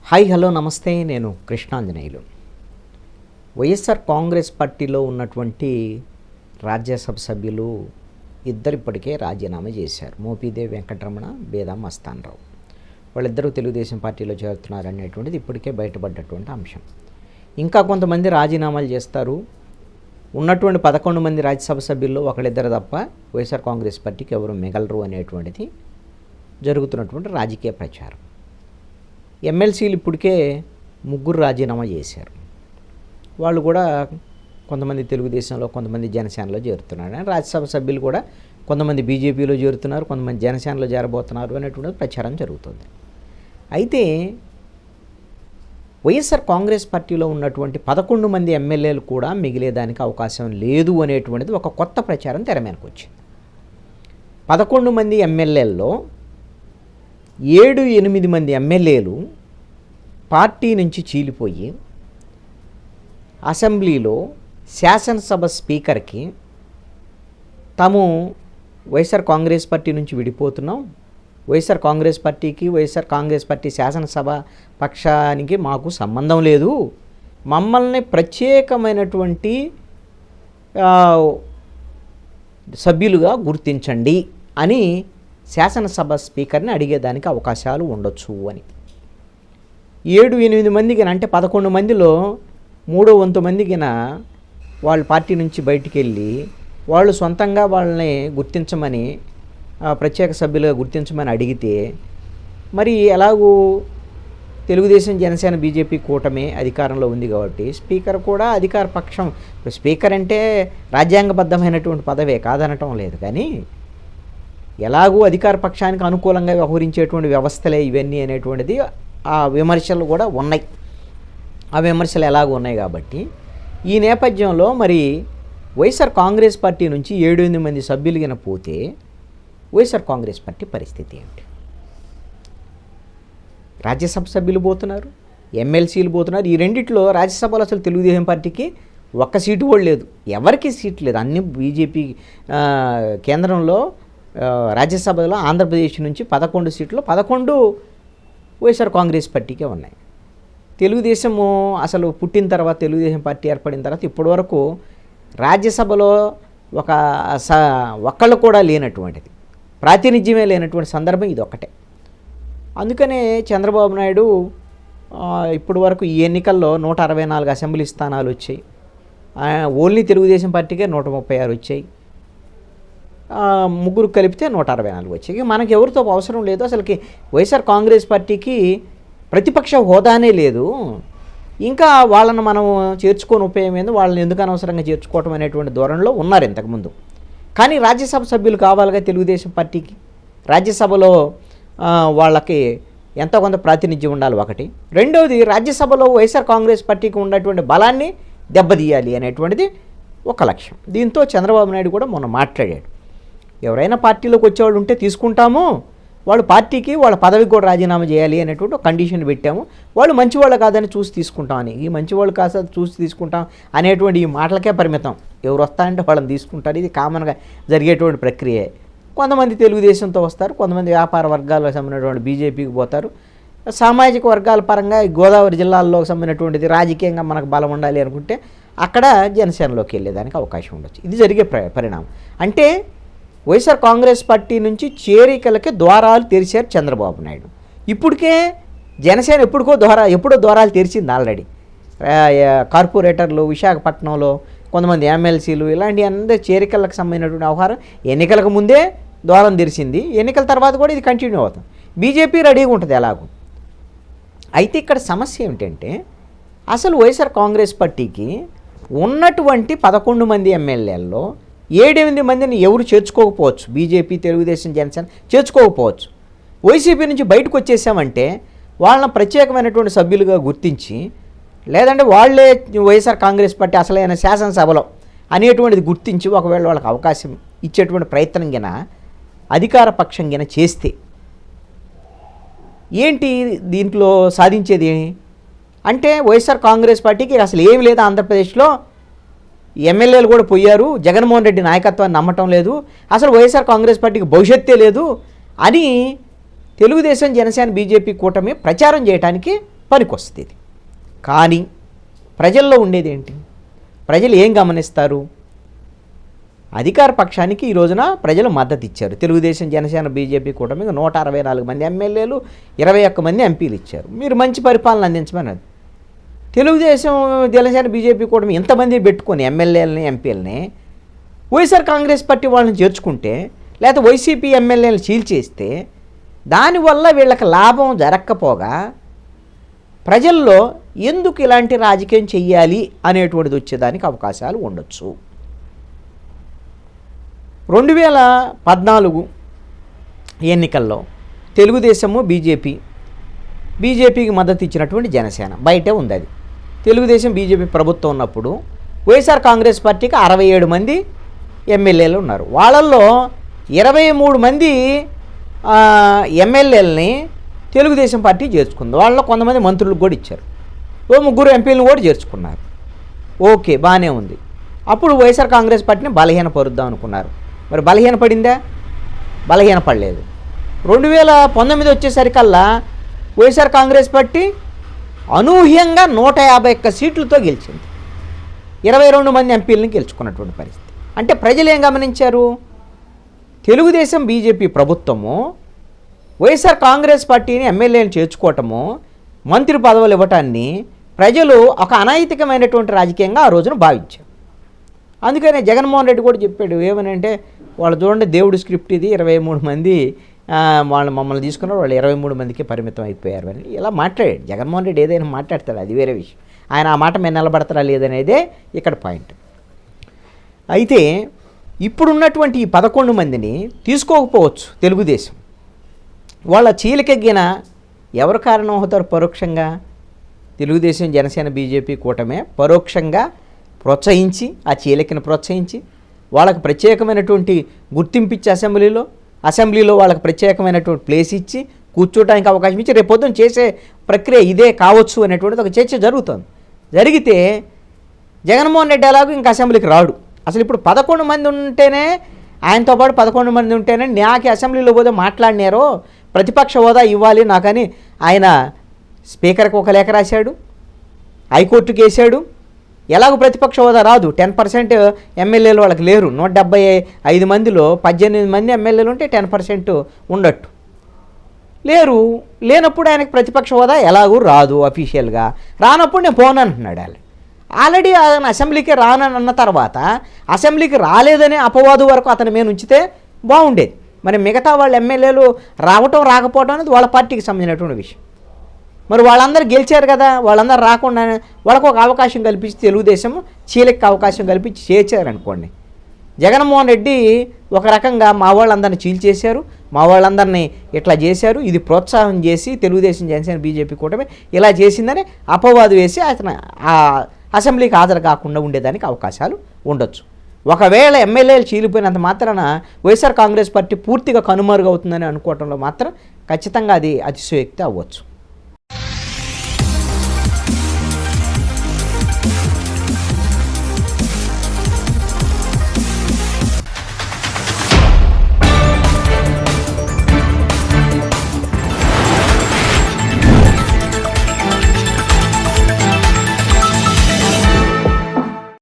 Hi hello నమస్తే. నేను కృష్ణాంజనేయులు. వైఎస్ఆర్ కాంగ్రెస్ పార్టీలో ఉన్నటువంటి రాజ్యసభ సభ్యులు ఇప్పటికే రాజీనామా చేశారు. మోపిదేవి వెంకటరమణ, బేదా మస్తానరావు. వాళ్ళిద్దరూ తెలుగుదేశం పార్టీలో చేరుతున్నారు అనేటువంటిది ఇప్పటికే బయటపడ్డటువంటి అంశం. ఇంకా కొంతమంది రాజీనామాలు చేస్తారు. ఉన్నటువంటి 11 మంది రాజ్యసభ సభ్యుల్లో ఒకళ్ళిద్దరు తప్ప వైఎస్ఆర్ కాంగ్రెస్ పార్టీకి ఎవరు మిగలరు అనేటువంటిది జరుగుతున్నటువంటి రాజకీయ ప్రచారం. ఎమ్మెల్సీలు ఇప్పటికే 3 రాజీనామా చేశారు. వాళ్ళు కూడా కొంతమంది తెలుగుదేశంలో, కొంతమంది జనసేనలో చేరుతున్నారు. రాజ్యసభ సభ్యులు కూడా కొంతమంది బీజేపీలో చేరుతున్నారు, కొంతమంది జనసేనలో చేరబోతున్నారు అనేటువంటిది ప్రచారం జరుగుతుంది. అయితే వైఎస్ఆర్ కాంగ్రెస్ పార్టీలో ఉన్నటువంటి 11 మంది ఎమ్మెల్యేలు కూడా మిగిలేదానికి అవకాశం లేదు అనేటువంటిది ఒక కొత్త ప్రచారం తెర మీదకి వచ్చింది. 11 మంది ఎమ్మెల్యేల్లో 7-8 మంది ఎమ్మెల్యేలు పార్టీ నుంచి చీలిపోయి అసెంబ్లీలో శాసనసభ స్పీకర్కి తాము వైఎస్ఆర్ కాంగ్రెస్ పార్టీ నుంచి విడిపోతున్నాం, వైఎస్ఆర్ కాంగ్రెస్ పార్టీకి, వైఎస్ఆర్ కాంగ్రెస్ పార్టీ శాసనసభ పక్షానికి మాకు సంబంధం లేదు, మమ్మల్ని ప్రత్యేకమైనటువంటి సభ్యులుగా గుర్తించండి అని శాసనసభ స్పీకర్ని అడిగేదానికి అవకాశాలు ఉండొచ్చు అని. 7-8 మందికి అంటే 11 మందిలో 3వ వంతు మందికిన వాళ్ళ పార్టీ నుంచి బయటికి వెళ్ళి వాళ్ళు సొంతంగా వాళ్ళని గుర్తించమని, ప్రత్యేక సభ్యులుగా గుర్తించమని అడిగితే మరి ఎలాగూ తెలుగుదేశం, జనసేన, బీజేపీ కూటమి అధికారంలో ఉంది కాబట్టి స్పీకర్ కూడా అధికార పక్షం. స్పీకర్ అంటే రాజ్యాంగబద్ధమైనటువంటి పదవే, కాదనటం లేదు. కానీ ఎలాగూ అధికార పక్షానికి అనుకూలంగా వ్యవహరించేటువంటి వ్యవస్థలే ఇవన్నీ అనేటువంటిది ఆ విమర్శలు కూడా ఉన్నాయి. ఆ విమర్శలు ఎలాగూ ఉన్నాయి కాబట్టి ఈ నేపథ్యంలో మరి వైఎస్ఆర్ కాంగ్రెస్ పార్టీ నుంచి 7-8 మంది సభ్యులు గిన పోతే వైఎస్ఆర్ కాంగ్రెస్ పార్టీ పరిస్థితి ఏమిటి? రాజ్యసభ సభ్యులు పోతున్నారు, ఎమ్మెల్సీలు పోతున్నారు. ఈ రెండిట్లో రాజ్యసభలో అసలు తెలుగుదేశం పార్టీకి ఒక్క సీటు కూడా లేదు, ఎవరికి సీటు లేదు. అన్ని బీజేపీ కేంద్రంలో రాజ్యసభలో ఆంధ్రప్రదేశ్ నుంచి 11 సీట్లు, 11 వైఎస్ఆర్ కాంగ్రెస్ పార్టీకే ఉన్నాయి. తెలుగుదేశము అసలు పుట్టిన తర్వాత, తెలుగుదేశం పార్టీ ఏర్పడిన తర్వాత ఇప్పటివరకు రాజ్యసభలో ఒక్కళ్ళు కూడా లేనటువంటిది, ప్రాతినిధ్యమే లేనటువంటి సందర్భం ఇది ఒక్కటే. అందుకనే చంద్రబాబు నాయుడు ఇప్పటి వరకు ఈ ఎన్నికల్లో 164 అసెంబ్లీ స్థానాలు వచ్చాయి. ఓన్లీ తెలుగుదేశం పార్టీకే 136 వచ్చాయి. 3 కలిపితే 164 వచ్చాయి. మనకి ఎవరితో అవసరం లేదు. అసలుకి వైఎస్ఆర్ కాంగ్రెస్ పార్టీకి ప్రతిపక్ష హోదానే లేదు. ఇంకా వాళ్ళని మనం చేర్చుకొని ఉపయోగం ఏంది, వాళ్ళని ఎందుకు అనవసరంగా చేర్చుకోవటం అనేటువంటి ధోరణిలో ఉన్నారు ఇంతకుముందు. కానీ రాజ్యసభ సభ్యులు కావాలిగా తెలుగుదేశం పార్టీకి. రాజ్యసభలో వాళ్ళకి ఎంతో కొంత ప్రాతినిధ్యం ఉండాలి ఒకటి. రెండవది, రాజ్యసభలో వైఎస్ఆర్ కాంగ్రెస్ పార్టీకి ఉన్నటువంటి బలాన్ని దెబ్బతీయాలి అనేటువంటిది ఒక లక్ష్యం. దీంతో చంద్రబాబు నాయుడు కూడా మొన్న మాట్లాడాడు. ఎవరైనా పార్టీలోకి వచ్చేవాళ్ళు ఉంటే తీసుకుంటాము, వాళ్ళు పార్టీకి వాళ్ళ పదవికి కూడా రాజీనామా చేయాలి అనేటువంటి ఒక కండిషన్ పెట్టాము, వాళ్ళు మంచివాళ్ళు కాదని చూసి తీసుకుంటామని. ఈ మంచివాళ్ళు కాస్త చూసి తీసుకుంటాం అనేటువంటి ఈ మాటలకే పరిమితం. ఎవరు వస్తారంటే వాళ్ళని తీసుకుంటారు. ఇది కామన్గా జరిగేటువంటి ప్రక్రియ. కొంతమంది తెలుగుదేశంతో వస్తారు, కొంతమంది వ్యాపార వర్గాలకు సంబంధించినటువంటి బీజేపీకి పోతారు. సామాజిక వర్గాల పరంగా గోదావరి జిల్లాల్లో సంబంధించినటువంటిది రాజకీయంగా మనకు బలం ఉండాలి అనుకుంటే అక్కడ జనసేనలోకి వెళ్ళేదానికి అవకాశం ఉండొచ్చు. ఇది జరిగే పరిణామం. అంటే వైఎస్ఆర్ కాంగ్రెస్ పార్టీ నుంచి చేరికలకి ద్వారాలు తెరిచారు చంద్రబాబు నాయుడు. ఇప్పటికే జనసేన ఎప్పుడో ద్వారాలు తెరిచింది ఆల్రెడీ. కార్పొరేటర్లు, విశాఖపట్నంలో కొంతమంది ఎమ్మెల్సీలు, ఇలాంటి అందరి చేరికలకు సంబంధించినటువంటి వ్యవహారం ఎన్నికలకు ముందే ద్వారం తెరిచింది. ఎన్నికల తర్వాత కూడా ఇది కంటిన్యూ అవుతుంది. బీజేపీ రెడీగా ఉంటుంది ఎలాగూ. అయితే ఇక్కడ సమస్య ఏమిటంటే అసలు వైఎస్ఆర్ కాంగ్రెస్ పార్టీకి ఉన్నటువంటి 11 మంది ఎమ్మెల్యేల్లో 7-8 మందిని ఎవరు చేర్చుకోకపోవచ్చు. బీజేపీ, తెలుగుదేశం, జనసేన చేర్చుకోకపోవచ్చు. వైసీపీ నుంచి బయటకు వచ్చేసామంటే వాళ్ళని ప్రత్యేకమైనటువంటి సభ్యులుగా గుర్తించి, లేదంటే వాళ్ళే వైఎస్ఆర్ కాంగ్రెస్ పార్టీ అసలైన శాసనసభలో అనేటువంటిది గుర్తించి ఒకవేళ వాళ్ళకి అవకాశం ఇచ్చేటువంటి ప్రయత్నం గిన అధికార పక్షం గిన చేస్తే ఏంటి దీంట్లో సాధించేది అంటే వైఎస్ఆర్ కాంగ్రెస్ పార్టీకి అసలు ఏమి లేదు. ఆంధ్రప్రదేశ్లో ఎమ్మెల్యేలు కూడా పోయారు, జగన్మోహన్ రెడ్డి నాయకత్వాన్ని నమ్మటం లేదు, అసలు వైఎస్ఆర్ కాంగ్రెస్ పార్టీకి భవిష్యత్తే లేదు అని తెలుగుదేశం, జనసేన, బీజేపీ కూటమి ప్రచారం చేయడానికి పనికొస్తుంది ఇది. కానీ ప్రజల్లో ఉండేది ఏంటి? ప్రజలు ఏం గమనిస్తారు? అధికార పక్షానికి ఈ రోజున ప్రజలు మద్దతు ఇచ్చారు. తెలుగుదేశం, జనసేన, బీజేపీ కూటమికి 164 మంది ఎమ్మెల్యేలు, 21 మంది ఎంపీలు ఇచ్చారు. మీరు మంచి పరిపాలన అందించమని. తెలుగుదేశం, జనసేన, బీజేపీ కూటమి ఇంతమంది పెట్టుకొని ఎమ్మెల్యేలని, ఎంపీలని వైఎస్ఆర్ కాంగ్రెస్ పార్టీ వాళ్ళని చేర్చుకుంటే, లేకపోతే వైసీపీ ఎమ్మెల్యేలు చీల్చేస్తే దానివల్ల వీళ్ళకి లాభం జరగకపోగా ప్రజల్లో ఎందుకు ఇలాంటి రాజకీయం చెయ్యాలి అనేటువంటిది వచ్చేదానికి అవకాశాలు ఉండొచ్చు. 2014 ఎన్నికల్లో తెలుగుదేశము, బీజేపీకి మద్దతు ఇచ్చినటువంటి జనసేన బయటే ఉంది. అది తెలుగుదేశం, బీజేపీ ప్రభుత్వం ఉన్నప్పుడు వైఎస్ఆర్ కాంగ్రెస్ పార్టీకి 67 మంది ఎమ్మెల్యేలు ఉన్నారు. వాళ్ళల్లో 23 మంది ఎమ్మెల్యేలని తెలుగుదేశం పార్టీ చేర్చుకుంది. వాళ్ళలో కొంతమంది మంత్రులకు కూడా ఇచ్చారు. 3 ఎంపీలను కూడా చేర్చుకున్నారు. ఓకే, బాగానే ఉంది. అప్పుడు వైఎస్ఆర్ కాంగ్రెస్ పార్టీని బలహీనపరుద్దాం అనుకున్నారు. మరి బలహీనపడిందా? బలహీనపడలేదు. 2019 వచ్చేసరికల్లా వైఎస్ఆర్ కాంగ్రెస్ పార్టీ అనూహ్యంగా 151 సీట్లతో గెలిచింది. 22 మంది ఎంపీలను గెలుచుకున్నటువంటి పరిస్థితి. అంటే ప్రజలు ఏం గమనించారు? తెలుగుదేశం, బీజేపీ ప్రభుత్వము వైఎస్ఆర్ కాంగ్రెస్ పార్టీని ఎమ్మెల్యేలను చేర్చుకోవటము, మంత్రి పదవులు ఇవ్వటాన్ని ప్రజలు ఒక అనైతికమైనటువంటి రాజకీయంగా ఆ రోజున భావించారు. అందుకనే జగన్మోహన్ రెడ్డి కూడా చెప్పాడు. ఏమనంటే, వాళ్ళు చూడండి, దేవుడి స్క్రిప్ట్ ఇది, 23 మంది వాళ్ళు మమ్మల్ని తీసుకున్నారు, వాళ్ళు 23 మందికి పరిమితం అయిపోయారు అని ఇలా మాట్లాడాడు. జగన్మోహన్ రెడ్డి ఏదైనా మాట్లాడతాడు, అది వేరే విషయం. ఆయన ఆ మాట మీద నిలబడతారా లేదనేదే ఇక్కడ పాయింట్. అయితే ఇప్పుడున్నటువంటి ఈ 11 మందిని తీసుకోకపోవచ్చు తెలుగుదేశం. వాళ్ళ చీలికెగ్గిన ఎవరు కారణం అవుతారు? పరోక్షంగా తెలుగుదేశం, జనసేన, బీజేపీ కూటమే పరోక్షంగా ప్రోత్సహించి, ఆ చీలికను ప్రోత్సహించి వాళ్ళకి ప్రత్యేకమైనటువంటి గుర్తింపు ఇచ్చి అసెంబ్లీలో వాళ్ళకి ప్రత్యేకమైనటువంటి ప్లేస్ ఇచ్చి కూర్చోటానికి అవకాశం ఇచ్చి రేపొద్దున చేసే ప్రక్రియ ఇదే కావచ్చు అనేటువంటిది ఒక చర్చ జరుగుతుంది. జరిగితే జగన్మోహన్ రెడ్డి అలాగూ ఇంకా అసెంబ్లీకి రాడు. అసలు ఇప్పుడు 11 మంది ఉంటేనే, ఆయనతో పాటు 11 మంది ఉంటేనే నాకు అసెంబ్లీలో పోతే మాట్లాడినారో, ప్రతిపక్ష హోదా ఇవ్వాలి నాకని ఆయన స్పీకర్కి ఒక లేఖ రాశాడు, హైకోర్టుకి వేశాడు. ఎలాగో ప్రతిపక్ష హోదా రాదు. 10% ఎమ్మెల్యేలు వాళ్ళకి లేరు. 175 మందిలో 18 మంది ఎమ్మెల్యేలు ఉంటే 10% ఉండట్టు లేనప్పుడు ఆయనకు ప్రతిపక్ష హోదా ఎలాగూ రాదు. అఫీషియల్గా రానప్పుడు నేను పోను అంటున్నాడు. ఆల్రెడీ ఆయన అసెంబ్లీకి రానని అన్న తర్వాత అసెంబ్లీకి రాలేదనే అపవాదు వరకు అతని మీద ఉంచితే బాగుండేది. మరి మిగతా వాళ్ళ ఎమ్మెల్యేలు రావటం రాకపోవడం అనేది వాళ్ళ పార్టీకి సంబంధించినటువంటి విషయం. మరి వాళ్ళందరూ గెలిచారు కదా, వాళ్ళందరూ రాకుండా వాళ్ళకు ఒక అవకాశం కల్పించి తెలుగుదేశం చీలకి అవకాశం కల్పించి చేర్చారనుకోండి. జగన్మోహన్ రెడ్డి ఒక రకంగా మా వాళ్ళందరినీ చీల్చేశారు, మా వాళ్ళందరినీ ఇట్లా చేశారు, ఇది ప్రోత్సాహం చేసి తెలుగుదేశం, జనసేన, బీజేపీ కూటమి ఇలా చేసిందని అపవాదు వేసి అతను ఆ అసెంబ్లీకి హాజరు కాకుండా ఉండేదానికి అవకాశాలు ఉండొచ్చు. ఒకవేళ ఎమ్మెల్యేలు చీలిపోయినంత మాత్రాన వైఎస్ఆర్ కాంగ్రెస్ పార్టీ పూర్తిగా కనుమరుగవుతుందని అనుకోవడంలో మాత్రం ఖచ్చితంగా అది అతిశయోక్తి అవ్వచ్చు.